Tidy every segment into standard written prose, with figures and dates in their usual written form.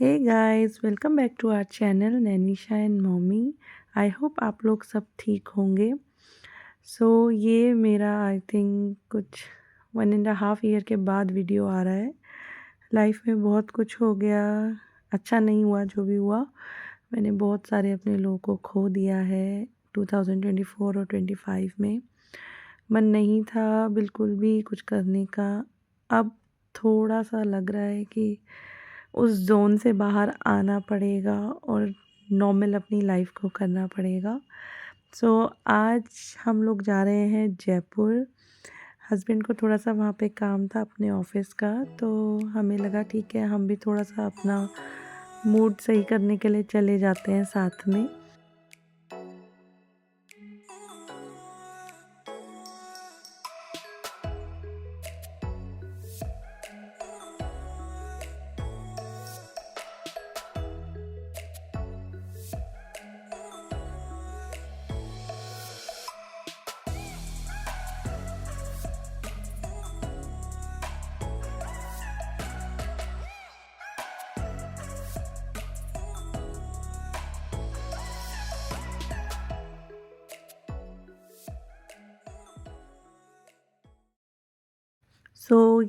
Hey guys, welcome back to our channel Nainisha and mommy. I hope आप लोग सब ठीक होंगे। ये मेरा आई थिंक कुछ 1.5 ईयर के बाद वीडियो आ रहा है। लाइफ में बहुत कुछ हो गया, अच्छा नहीं हुआ जो भी हुआ। मैंने बहुत सारे अपने लोगों को खो दिया है 2024 और 25 में। मन नहीं था बिल्कुल भी कुछ करने का। अब थोड़ा सा लग रहा है कि उस ज़ोन से बाहर आना पड़ेगा और नॉर्मल अपनी लाइफ को करना पड़ेगा। आज हम लोग जा रहे हैं जयपुर। हस्बैंड को थोड़ा सा वहाँ पे काम था अपने ऑफिस का, तो हमें लगा ठीक है हम भी थोड़ा सा अपना मूड सही करने के लिए चले जाते हैं साथ में।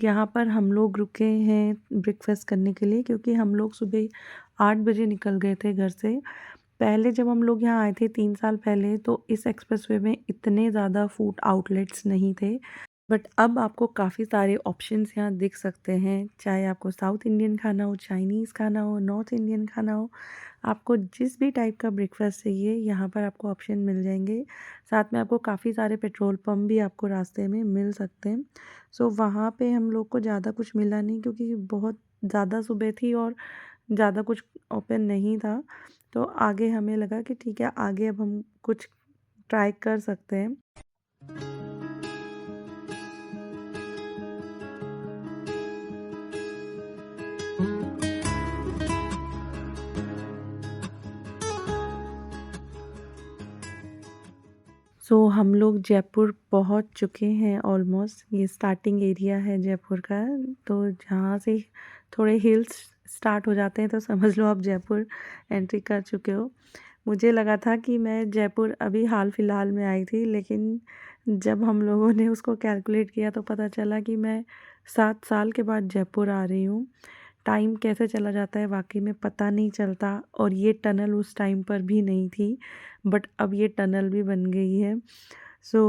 यहाँ पर हम लोग रुके हैं ब्रेकफास्ट करने के लिए, क्योंकि हम लोग सुबह 8 बजे निकल गए थे घर से। पहले जब हम लोग यहाँ आए थे 3 साल पहले, तो इस एक्सप्रेसवे में इतने ज़्यादा फूड आउटलेट्स नहीं थे। बट अब आपको काफ़ी सारे ऑप्शंस यहाँ दिख सकते हैं, चाहे आपको साउथ इंडियन खाना हो, चाइनीज़ खाना हो, नॉर्थ इंडियन खाना हो। आपको जिस भी टाइप का ब्रेकफास्ट चाहिए यहाँ पर आपको ऑप्शन मिल जाएंगे। साथ में आपको काफ़ी सारे पेट्रोल पंप भी आपको रास्ते में मिल सकते हैं। वहाँ पे हम लोग को ज़्यादा कुछ मिला नहीं, क्योंकि बहुत ज़्यादा सुबह थी और ज़्यादा कुछ ओपन नहीं था। तो आगे हमें लगा कि ठीक है, आगे अब हम कुछ ट्राई कर सकते हैं। हम लोग जयपुर पहुंच चुके हैं ऑलमोस्ट। ये स्टार्टिंग एरिया है जयपुर का। तो जहाँ से थोड़े हिल्स स्टार्ट हो जाते हैं तो समझ लो आप जयपुर एंट्री कर चुके हो। मुझे लगा था कि मैं जयपुर अभी हाल फिलहाल में आई थी, लेकिन जब हम लोगों ने उसको कैलकुलेट किया तो पता चला कि मैं 7 साल के बाद जयपुर आ रही हूँ। टाइम कैसे चला जाता है वाकई में पता नहीं चलता। और ये टनल उस टाइम पर भी नहीं थी, बट अब ये टनल भी बन गई है। सो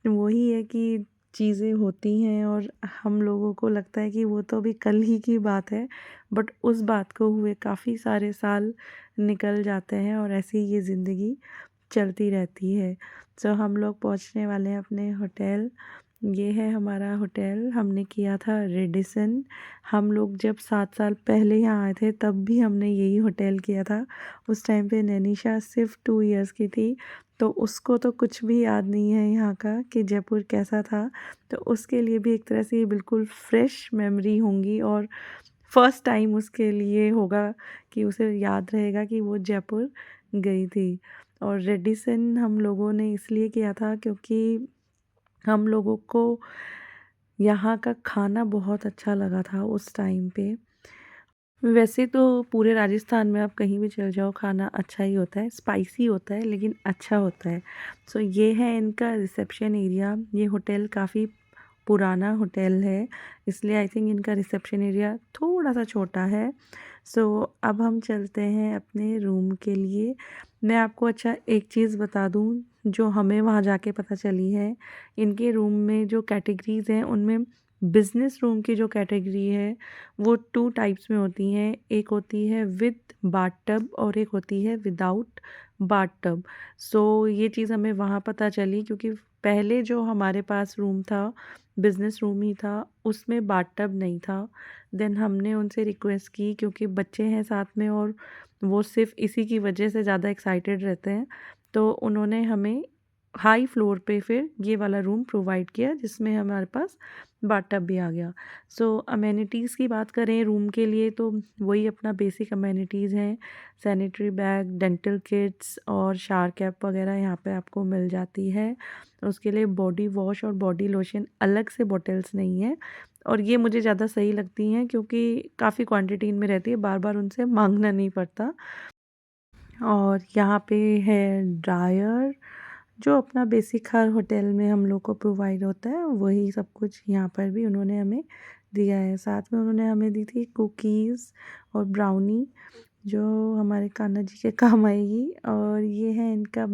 वही है कि चीज़ें होती हैं और हम लोगों को लगता है कि वो तो अभी कल ही की बात है, बट उस बात को हुए काफ़ी सारे साल निकल जाते हैं और ऐसे ही ये ज़िंदगी चलती रहती है। हम लोग पहुंचने वाले हैं अपने होटल। ये है हमारा होटल, हमने किया था रेडिसन। हम लोग जब 7 साल पहले यहाँ आए थे तब भी हमने यही होटल किया था। उस टाइम पे नैनिशा सिर्फ 2 इयर्स की थी, तो उसको तो कुछ भी याद नहीं है यहाँ का कि जयपुर कैसा था। तो उसके लिए भी एक तरह से ये बिल्कुल फ्रेश मेमोरी होंगी और फर्स्ट टाइम उसके लिए होगा कि उसे याद रहेगा कि वो जयपुर गई थी। और रेडिसन हम लोगों ने इसलिए किया था क्योंकि हम लोगों को यहाँ का खाना बहुत अच्छा लगा था उस टाइम पे। वैसे तो पूरे राजस्थान में आप कहीं भी चले जाओ खाना अच्छा ही होता है, स्पाइसी होता है लेकिन अच्छा होता है। ये है इनका रिसेप्शन एरिया। ये होटल काफ़ी पुराना होटल है, इसलिए आई थिंक इनका रिसेप्शन एरिया थोड़ा सा छोटा है। अब हम चलते हैं अपने रूम के लिए। मैं आपको अच्छा एक चीज़ बता दूँ जो हमें वहाँ जाके पता चली है। इनके रूम में जो कैटेगरीज़ हैं उनमें बिज़नेस रूम की जो कैटेगरी है वो 2 टाइप्स में होती हैं। एक होती है विद बाथटब और एक होती है विदाउट बाथटब। ये चीज़ हमें वहाँ पता चली, क्योंकि पहले जो हमारे पास रूम था बिज़नेस रूम ही था, उसमें बाथटब नहीं था। देन हमने उनसे रिक्वेस्ट की, क्योंकि बच्चे हैं साथ में और वो सिर्फ इसी की वजह से ज़्यादा एक्साइटेड रहते हैं, तो उन्होंने हमें हाई फ्लोर पे फिर ये वाला रूम प्रोवाइड किया जिसमें हमारे पास बाथटब भी आ गया। सो अमेनिटीज़ की बात करें रूम के लिए तो वही अपना बेसिक अमेनिटीज़ हैं, सैनिटरी बैग, डेंटल किट्स और शावर कैप वगैरह यहाँ पे आपको मिल जाती है। उसके लिए बॉडी वॉश और बॉडी लोशन अलग से बॉटल्स नहीं है, और ये मुझे ज़्यादा सही लगती हैं क्योंकि काफ़ी क्वांटिटी इनमें रहती है, बार-बार उनसे माँगना नहीं पड़ता। और यहाँ पे है ड्रायर, जो अपना बेसिक हर होटल में हम लोग को प्रोवाइड होता है, वही सब कुछ यहाँ पर भी उन्होंने हमें दिया है। साथ में उन्होंने हमें दी थी कुकीज़ और ब्राउनी, जो हमारे कान्हा जी के काम आएगी। और ये है इनका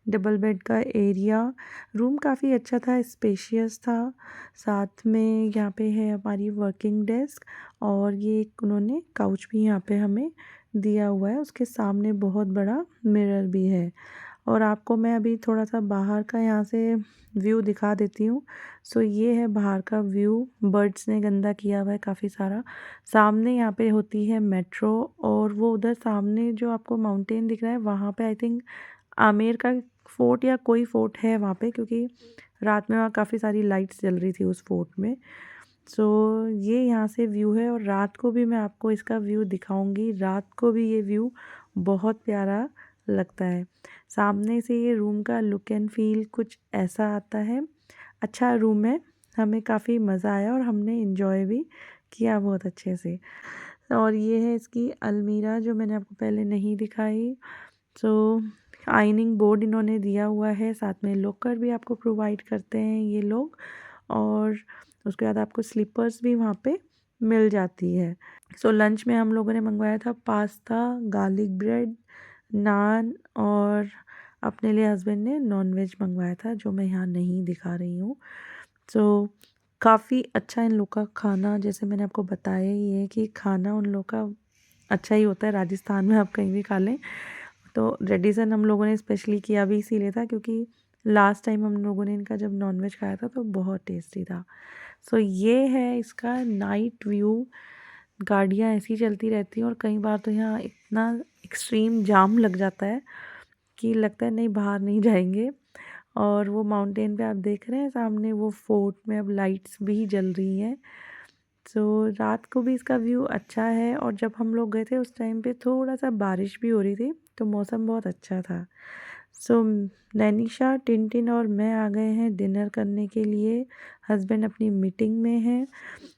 डबल बेड का एरिया। रूम काफ़ी अच्छा था, स्पेशियस था। साथ में यहाँ पे है हमारी वर्किंग डेस्क, और ये एक उन्होंने काउच भी यहाँ पे हमें दिया हुआ है। उसके सामने बहुत बड़ा मिरर भी है। और आपको मैं अभी थोड़ा-सा बाहर का यहाँ से व्यू दिखा देती हूँ। सो ये है बाहर का व्यू, बर्ड्स ने गंदा किया हुआ है काफ़ी सारा। सामने यहाँ पे होती है मेट्रो, और वो उधर सामने जो आपको माउंटेन दिख रहा है वहाँ पे आई थिंक आमेर का फोर्ट या कोई फोर्ट है वहाँ पे, क्योंकि रात में वहाँ काफ़ी सारी लाइट्स जल रही थी उस फोर्ट में। सो ये यहाँ से व्यू है, और रात को भी मैं आपको इसका व्यू दिखाऊंगी। रात को भी ये व्यू बहुत प्यारा लगता है। सामने से ये रूम का लुक एंड फील कुछ ऐसा आता है। अच्छा रूम है, हमें काफ़ी मज़ा आया और हमने इन्जॉय भी किया बहुत अच्छे से। और ये है इसकी अलमीरा जो मैंने आपको पहले नहीं दिखाई। सो आयनिंग बोर्ड इन्होंने दिया हुआ है, साथ में लॉकर भी आपको प्रोवाइड करते हैं ये लोग। और उसके बाद आपको स्लीपर्स भी वहाँ पे मिल जाती है। सो लंच में हम लोगों ने मंगवाया था पास्ता, गार्लिक ब्रेड, नान, और अपने लिए हस्बैंड ने नॉनवेज मंगवाया था जो मैं यहाँ नहीं दिखा रही हूँ। सो काफ़ी अच्छा इन लोग का खाना, जैसे मैंने आपको बताया ही है कि खाना उन लोग का अच्छा ही होता है। राजस्थान में आप कहीं भी खा लें। तो रेडिसन हम लोगों ने स्पेशली किया भी इसीलिए था क्योंकि लास्ट टाइम हम लोगों ने इनका जब नॉनवेज खाया था तो बहुत टेस्टी था। सो ये है इसका नाइट व्यू। गाड़ियाँ ऐसी चलती रहती हैं, और कई बार तो यहाँ इतना एक्सट्रीम जाम लग जाता है कि लगता है नहीं बाहर नहीं जाएंगे। और वो माउंटेन पे आप देख रहे हैं सामने, वो फोर्ट में अब लाइट्स भी जल रही हैं। सो रात को भी इसका व्यू अच्छा है, और जब हम लोग गए थे उस टाइम पे थोड़ा सा बारिश भी हो रही थी, तो मौसम बहुत अच्छा था। सो नैनिशा, टिनटिन और मैं आ गए हैं डिनर करने के लिए। हस्बैंड अपनी मीटिंग में है।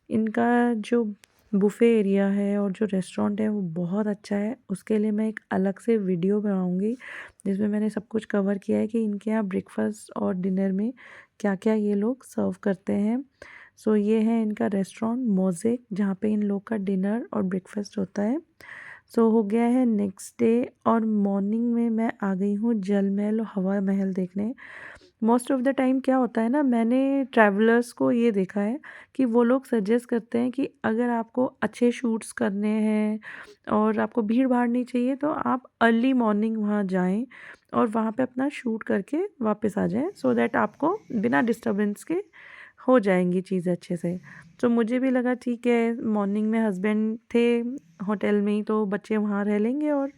इनका जो बुफ़े एरिया है और जो रेस्टोरेंट है वो बहुत अच्छा है। उसके लिए मैं एक अलग से वीडियो बनाऊंगी जिसमें मैंने सब कुछ कवर किया है कि इनके यहाँ ब्रेकफास्ट और डिनर में क्या क्या ये लोग सर्व करते हैं। सो ये है इनका रेस्टोरेंट मोज़ेक, जहाँ पे इन लोग का डिनर और ब्रेकफास्ट होता है। सो हो गया है नेक्स्ट डे, और मॉर्निंग में मैं आ गई हूँ जल महल और हवा महल देखने। मोस्ट ऑफ़ द टाइम क्या होता है ना, मैंने ट्रैवलर्स को ये देखा है कि वो लोग सजेस्ट करते हैं कि अगर आपको अच्छे शूट्स करने हैं और आपको भीड़ भाड़ नहीं चाहिए तो आप अर्ली मॉर्निंग वहाँ जाएं और वहाँ पे अपना शूट करके वापस आ जाएं, सो दैट आपको बिना डिस्टरबेंस के हो जाएंगी चीज़ें अच्छे से। तो मुझे भी लगा ठीक है, मॉर्निंग में हस्बैंड थे होटल में ही तो बच्चे वहाँ रह लेंगे और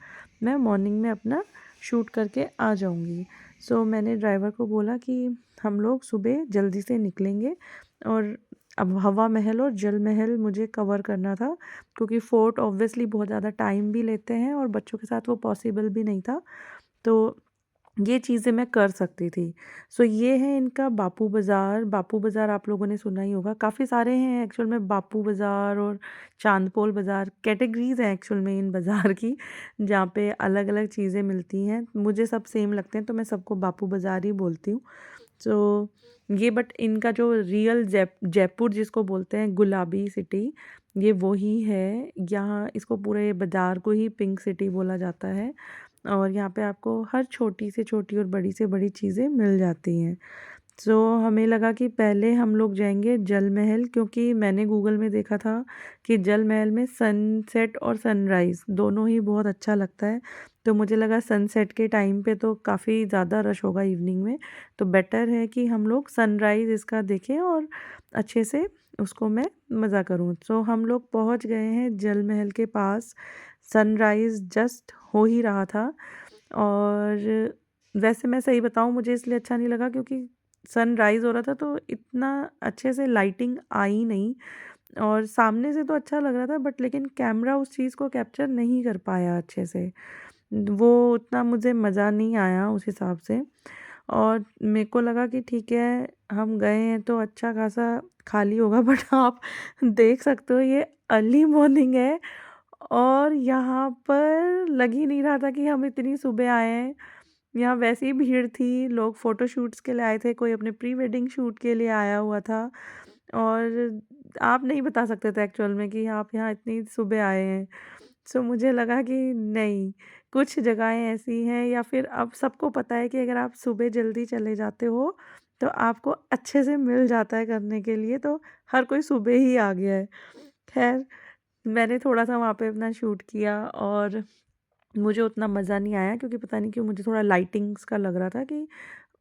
मैं मॉर्निंग में अपना शूट करके आ जाऊँगी। सो मैंने ड्राइवर को बोला कि हम लोग सुबह जल्दी से निकलेंगे, और अब हवा महल और जल महल मुझे कवर करना था क्योंकि फोर्ट ऑब्वियसली बहुत ज़्यादा टाइम भी लेते हैं और बच्चों के साथ वो पॉसिबल भी नहीं था। तो ये चीज़ें मैं कर सकती थी। सो ये है इनका बापू बाज़ार। बापू बाज़ार आप लोगों ने सुना ही होगा, काफ़ी सारे हैं एक्चुअल में। बापू बाज़ार और चांदपोल बाज़ार कैटेगरीज़ हैं एक्चुअल में इन बाज़ार की, जहाँ पे अलग-अलग चीज़ें मिलती हैं। मुझे सब सेम लगते हैं तो मैं सबको बापू बाज़ार ही बोलती हूँ। सो ये बट इनका जो रियल जयपुर जिसको बोलते हैं गुलाबी सिटी, ये वो ही है। यहाँ इसको पूरे बाज़ार को ही पिंक सिटी बोला जाता है, और यहाँ पे आपको हर छोटी से छोटी और बड़ी से बड़ी चीज़ें मिल जाती हैं। सो हमें लगा कि पहले हम लोग जाएंगे जल महल, क्योंकि मैंने गूगल में देखा था कि जल महल में सनसेट और सनराइज़ दोनों ही बहुत अच्छा लगता है। तो मुझे लगा सनसेट के टाइम पे तो काफ़ी ज़्यादा रश होगा इवनिंग में, तो बेटर है कि हम लोग सनराइज़ इसका देखें और अच्छे से उसको मैं मज़ा करूँ। सो हम लोग पहुँच गए हैं जल महल के पास। सनराइज़ जस्ट हो ही रहा था, और वैसे मैं सही बताऊँ मुझे इसलिए अच्छा नहीं लगा क्योंकि सनराइज़ हो रहा था तो इतना अच्छे से लाइटिंग आई नहीं और सामने से तो अच्छा लग रहा था बट लेकिन कैमरा उस चीज़ को कैप्चर नहीं कर पाया अच्छे से। वो उतना मुझे मज़ा नहीं आया उस हिसाब से और मेरे को लगा कि ठीक है, हम गए हैं तो अच्छा खासा खाली होगा बट आप देख सकते हो ये अर्ली मॉर्निंग है और यहाँ पर लग ही नहीं रहा था कि हम इतनी सुबह आए हैं। यहाँ वैसे ही भीड़ थी, लोग फ़ोटोशूट्स के लिए आए थे, कोई अपने प्री वेडिंग शूट के लिए आया हुआ था और आप नहीं बता सकते थे एक्चुअल में कि आप यहाँ इतनी सुबह आए हैं। सो मुझे लगा कि नहीं, कुछ जगहें ऐसी हैं या फिर अब सबको पता है कि अगर आप सुबह जल्दी चले जाते हो, तो आपको अच्छे से मिल जाता है करने के लिए, तो हर कोई सुबह ही आ गया है। ख़ैर, मैंने थोड़ा-सा वहाँ पे अपना शूट किया और मुझे उतना मज़ा नहीं आया क्योंकि पता नहीं क्यों मुझे थोड़ा लाइटिंग्स का लग रहा था कि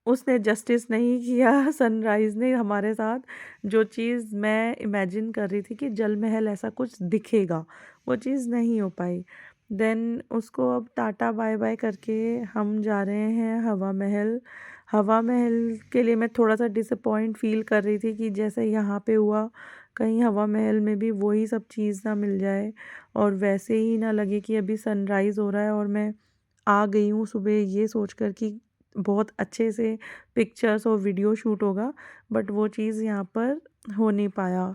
उसने जस्टिस नहीं किया सनराइज़ ने हमारे साथ। जो चीज़ मैं इमेजिन कर रही थी कि जल महल ऐसा कुछ दिखेगा, वो चीज़ नहीं हो पाई। देन उसको अब टाटा बाय-बाय करके हम जा रहे हैं हवा महल। हवा महल के लिए मैं थोड़ा-सा डिसअपॉइंट फ़ील कर रही थी कि जैसे यहाँ पे हुआ, कहीं हवा महल में भी वही सब चीज़ ना मिल जाए और वैसे ही ना लगे कि अभी सनराइज़ हो रहा है और मैं आ गई हूँ सुबह ये सोचकर कि बहुत अच्छे से पिक्चर्स और वीडियो शूट होगा बट वो चीज़ यहाँ पर हो नहीं पाया।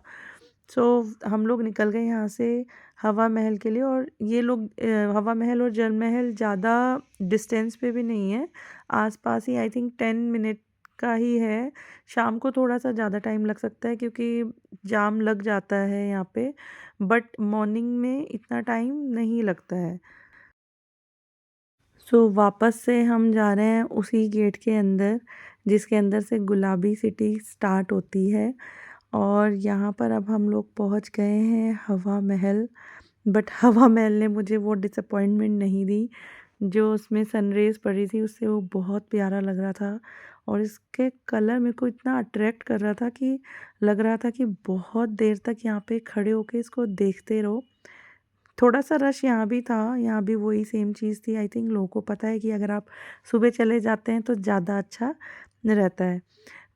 सो हम लोग निकल गए यहाँ से हवा महल के लिए और ये लोग हवा महल और जल महल ज़्यादा डिस्टेंस पे भी नहीं है, आसपास ही आई थिंक 10 मिनट का ही है। शाम को थोड़ा-सा ज़्यादा टाइम लग सकता है क्योंकि जाम लग जाता है यहाँ पे, बट मॉर्निंग में इतना टाइम नहीं लगता है। सो वापस से हम जा रहे हैं उसी गेट के अंदर जिसके अंदर से गुलाबी सिटी स्टार्ट होती है और यहाँ पर अब हम लोग पहुँच गए हैं हवा महल। बट हवा महल ने मुझे वो डिसअपॉइंटमेंट नहीं दी जो उसमें सनरेज़ पड़ रही थी उससे वो बहुत प्यारा लग रहा था और इसके कलर मेरे को इतना अट्रैक्ट कर रहा था कि लग रहा था कि बहुत देर तक यहाँ पे खड़े होके इसको देखते रहो। थोड़ा-सा रश यहाँ भी था, यहाँ भी वही सेम चीज़ थी। आई थिंक लोगों को पता है कि अगर आप सुबह चले जाते हैं तो ज़्यादा अच्छा रहता है।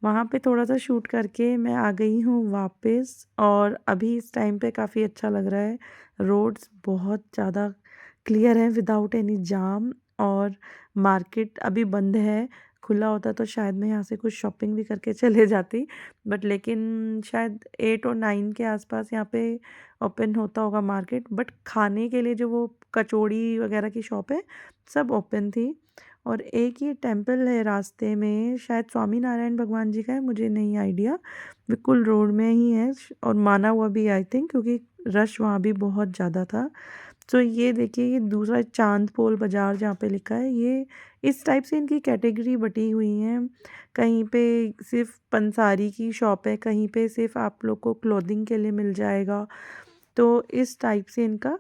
वहाँ पे थोड़ा-सा शूट करके मैं आ गई हूँ वापस और अभी इस टाइम पे काफ़ी अच्छा लग रहा है। रोड्स बहुत ज़्यादा क्लियर हैं विदाउट एनी जाम और मार्केट अभी बंद है। खुला होता तो शायद मैं यहाँ से कुछ शॉपिंग भी करके चले जाती। बट लेकिन शायद 8 और 9 के आस-पास यहाँ पे ओपन होता होगा मार्केट। बट खाने के लिए जो वो कचौड़ी वगैरह की शॉप है, सब ओपन थी। और एक ये टेम्पल है रास्ते में शायद स्वामी नारायण भगवान जी का है मुझे नहीं आइडिया बिल्कुल रोड में ही है और माना हुआ भी आई थिंक क्योंकि रश वहाँ भी बहुत ज़्यादा था। तो ये देखिए ये दूसरा चांद पोल बाज़ार जहाँ पे लिखा है ये इस टाइप से इनकी कैटेगरी बटी हुई है। कहीं पे सिर्फ पंसारी की शॉप है, कहीं पे सिर्फ आप लोग को क्लोथिंग के लिए मिल जाएगा। तो इस टाइप से इनका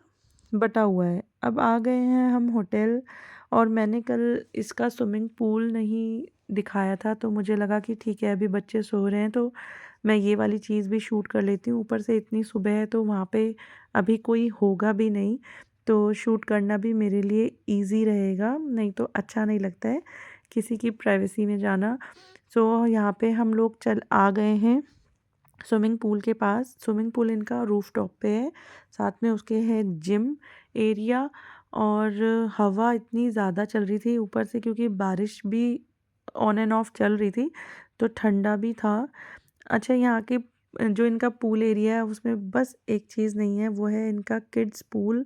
बटा हुआ है। अब आ गए हैं हम होटल और मैंने कल इसका स्विमिंग पूल नहीं दिखाया था तो मुझे लगा कि ठीक है अभी बच्चे सो रहे हैं तो मैं ये वाली चीज़ भी शूट कर लेती हूँ। ऊपर से इतनी सुबह है तो वहाँ पे अभी कोई होगा भी नहीं, तो शूट करना भी मेरे लिए ईज़ी रहेगा, नहीं तो अच्छा नहीं लगता है किसी की प्राइवेसी में जाना। सो यहाँ पे हम लोग चल आ गए हैं स्विमिंग पूल के पास। स्विमिंग पूल इनका रूफटॉप पे है, साथ में उसके है जिम एरिया और हवा इतनी ज़्यादा चल रही थी ऊपर से क्योंकि बारिश भी ऑन एंड ऑफ चल रही थी, तो ठंडा भी था। अच्छा यहाँ के जो इनका पूल एरिया है उसमें बस एक चीज़ नहीं है वो है इनका किड्स पूल।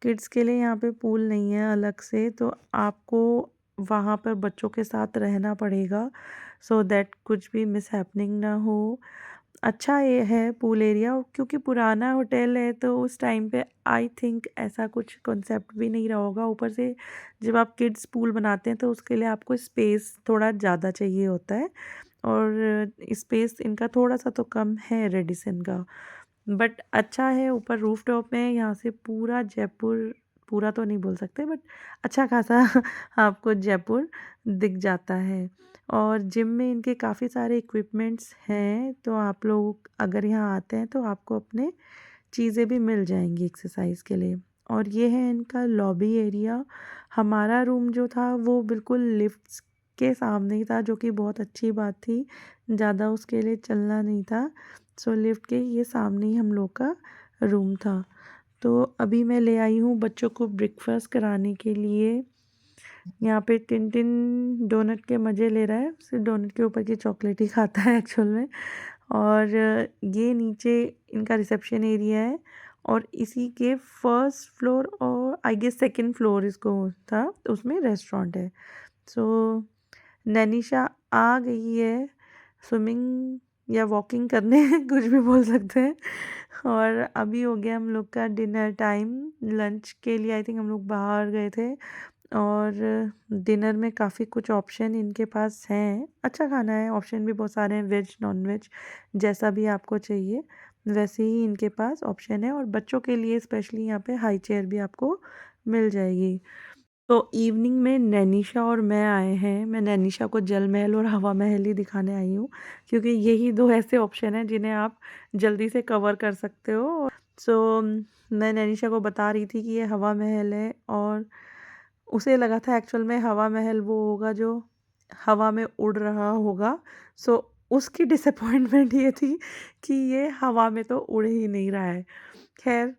किड्स के लिए यहाँ पे पूल नहीं है अलग से तो आपको वहाँ पर बच्चों के साथ रहना पड़ेगा सो दैट कुछ भी मिसहैपनिंग ना हो। अच्छा ये है पूल एरिया और क्योंकि पुराना होटल है तो उस टाइम पे आई थिंक ऐसा कुछ कॉन्सेप्ट भी नहीं रहा होगा। ऊपर से जब आप किड्स पूल बनाते हैं तो उसके लिए आपको स्पेस थोड़ा ज़्यादा चाहिए होता है और स्पेस इनका थोड़ा-सा तो कम है रेडिसन का। बट अच्छा है ऊपर रूफटॉप में यहाँ से पूरा जयपुर, पूरा तो नहीं बोल सकते बट अच्छा खासा आपको जयपुर दिख जाता है। और जिम में इनके काफ़ी सारे इक्विपमेंट्स हैं तो आप लोग अगर यहाँ आते हैं तो आपको अपने चीज़ें भी मिल जाएंगी एक्सरसाइज के लिए। और ये है इनका लॉबी एरिया। हमारा रूम जो था वो बिल्कुल लिफ्ट्स के सामने ही था, जो कि बहुत अच्छी बात थी, ज़्यादा उसके लिए चलना नहीं था। सो लिफ्ट के ये सामने ही हम लोग का रूम था। तो अभी मैं ले आई हूँ बच्चों को ब्रेकफास्ट कराने के लिए। यहाँ पे टिन डोनट के मज़े ले रहा है, सिर्फ डोनट के ऊपर की चॉकलेट ही खाता है एक्चुअल में। और ये नीचे इनका रिसेप्शन एरिया है और इसी के फर्स्ट फ्लोर और आई गेस सेकंड फ्लोर इसको था, तो उसमें रेस्टोरेंट है। सो नैनीशा आ गई है स्विमिंग या वॉकिंग करने कुछ भी बोल सकते हैं। और अभी हो गया हम लोग का डिनर टाइम। लंच के लिए आई थिंक हम लोग बाहर गए थे और डिनर में काफ़ी कुछ ऑप्शन इनके पास हैं। अच्छा खाना है, ऑप्शन भी बहुत सारे हैं, वेज नॉन वेज जैसा भी आपको चाहिए वैसे ही इनके पास ऑप्शन है। और बच्चों के लिए स्पेशली यहाँ पे हाई चेयर भी आपको मिल जाएगी। तो इवनिंग में नैनीशा और मैं आए हैं। मैं नैनीशा को जल महल और हवा महल ही दिखाने आई हूँ, क्योंकि यही दो ऐसे ऑप्शन हैं जिन्हें आप जल्दी से कवर कर सकते हो। सो मैं नैनीशा को बता रही थी कि ये हवा महल है और उसे लगा था एक्चुअल में हवा महल वो होगा जो हवा में उड़ रहा होगा। सो उसकी डिसअपॉइंटमेंट ये थी कि ये हवा में तो उड़ ही नहीं रहा है। खैर,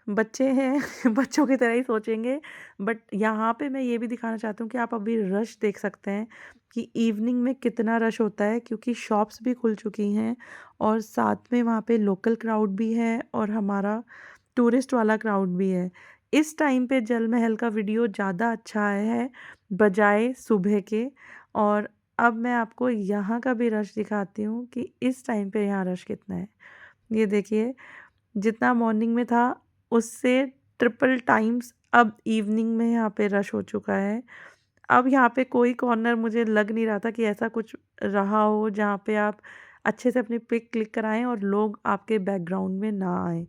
बच्चे हैं बच्चों की तरह ही सोचेंगे। बट यहाँ पे मैं ये भी दिखाना चाहती हूँ कि आप अभी रश देख सकते हैं कि इवनिंग में कितना रश होता है, क्योंकि शॉप्स भी खुल चुकी हैं और साथ में वहाँ पे लोकल क्राउड भी है और हमारा टूरिस्ट वाला क्राउड भी है। इस टाइम पे जल महल का वीडियो ज़्यादा अच्छा आया है बजाय सुबह के। और अब मैं आपको यहाँ का भी रश दिखाती हूँ कि इस टाइम पे यहाँ रश कितना है। ये देखिए, जितना मॉर्निंग में था उससे ट्रिपल टाइम्स अब इवनिंग में यहाँ पे रश हो चुका है। अब यहाँ पे कोई कॉर्नर मुझे लग नहीं रहा था कि ऐसा कुछ रहा हो जहाँ पे आप अच्छे से अपनी पिक क्लिक कराएं और लोग आपके बैकग्राउंड में ना आए।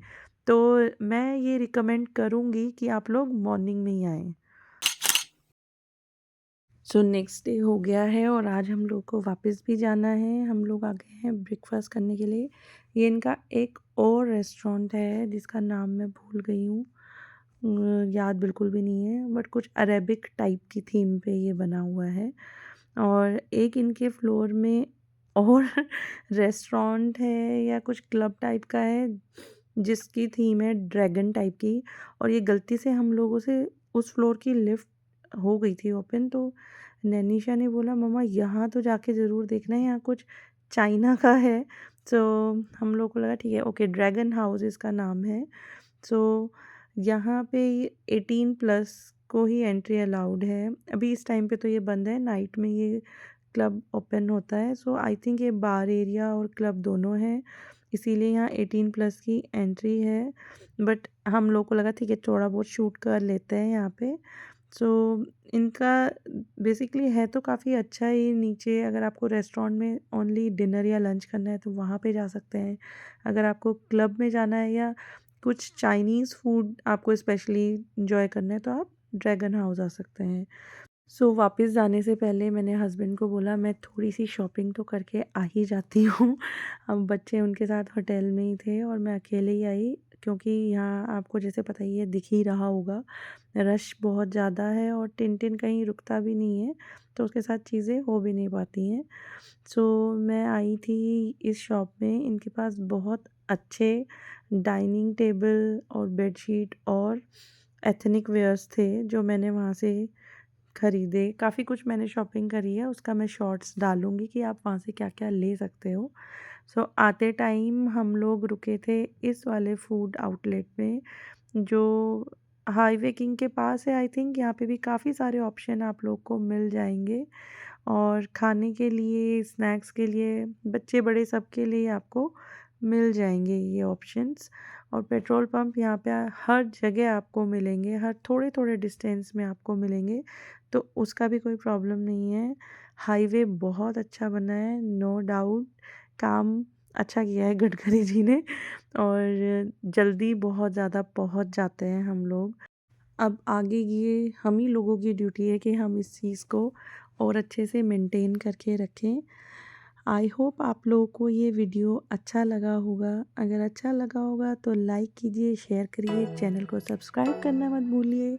तो मैं ये रिकमेंड करूँगी कि आप लोग मॉर्निंग में ही आएँ। सो नेक्स्ट डे हो गया है और आज हम लोग को वापस भी जाना है। हम लोग आ गए हैं ब्रेकफास्ट करने के लिए। ये इनका एक और रेस्टोरेंट है जिसका नाम मैं भूल गई हूँ। याद बिल्कुल भी नहीं है, बट कुछ अरेबिक टाइप की थीम पे ये बना हुआ है। और एक इनके फ्लोर में और रेस्टोरेंट है या कुछ क्लब टाइप का है जिसकी थीम है ड्रैगन टाइप की। और ये गलती से हम लोगों से उस फ्लोर की लिफ्ट हो गई थी ओपन, तो नैनीशा ने बोला मम्मा यहाँ तो जाके ज़रूर देखना है, यहाँ कुछ चाइना का है। सो हम लोग को लगा ठीक है, ओके, ड्रैगन हाउस इसका नाम है। सो यहाँ पे 18+ को ही एंट्री अलाउड है। अभी इस टाइम पे तो ये बंद है, नाइट में ये क्लब ओपन होता है। सो आई थिंक ये बार एरिया और क्लब दोनों है, इसीलिए यहाँ 18+ की एंट्री है। बट हम लोग को लगा ठीक है, थोड़ा बहुत शूट कर लेते हैं यहाँ पे। सो इनका बेसिकली है तो काफ़ी अच्छा ही। नीचे अगर आपको रेस्टोरेंट में ओनली डिनर या लंच करना है तो वहाँ पे जा सकते हैं। अगर आपको क्लब में जाना है या कुछ चाइनीज़ फूड आपको स्पेशली इंजॉय करना है तो आप ड्रैगन हाउस आ सकते हैं। सो वापस जाने से पहले मैंने हस्बैंड को बोला मैं थोड़ी सी शॉपिंग तो करके आ ही जाती हूँ। अब बच्चे उनके साथ होटल में ही थे और मैं अकेले ही आई, क्योंकि यहाँ आपको जैसे पता ही है, दिख ही रहा होगा, रश बहुत ज़्यादा है और टिन कहीं रुकता भी नहीं है, तो उसके साथ चीज़ें हो भी नहीं पाती हैं। सो मैं आई थी इस शॉप में। इनके पास बहुत अच्छे डाइनिंग टेबल और बेडशीट और एथनिक वेयर्स थे जो मैंने वहाँ से खरीदे। काफ़ी कुछ मैंने शॉपिंग करी है, उसका मैं शॉर्ट्स डालूँगी कि आप वहाँ से क्या-क्या ले सकते हो। सो आते टाइम हम लोग रुके थे इस वाले फूड आउटलेट में जो हाईवे किंग के पास है। आई थिंक यहाँ पे भी काफ़ी सारे ऑप्शन आप लोग को मिल जाएँगे और खाने के लिए, स्नैक्स के लिए, बच्चे बड़े सबके लिए आपको मिल जाएँगे ये ऑप्शंस। और पेट्रोल पंप यहाँ पे हर जगह आपको मिलेंगे, हर थोड़े-थोड़े डिस्टेंस में आपको मिलेंगे, तो उसका भी कोई प्रॉब्लम नहीं है। हाईवे बहुत अच्छा बना है, नो डाउट, काम अच्छा किया है गडकरी जी ने और जल्दी बहुत ज़्यादा पहुँच जाते हैं हम लोग। अब आगे ये हम ही लोगों की ड्यूटी है कि हम इस चीज़ को और अच्छे से मेंटेन करके रखें। आई होप आप लोगों को ये वीडियो अच्छा लगा होगा। अगर अच्छा लगा होगा तो लाइक कीजिए, शेयर करिए, चैनल को सब्सक्राइब करना मत भूलिए।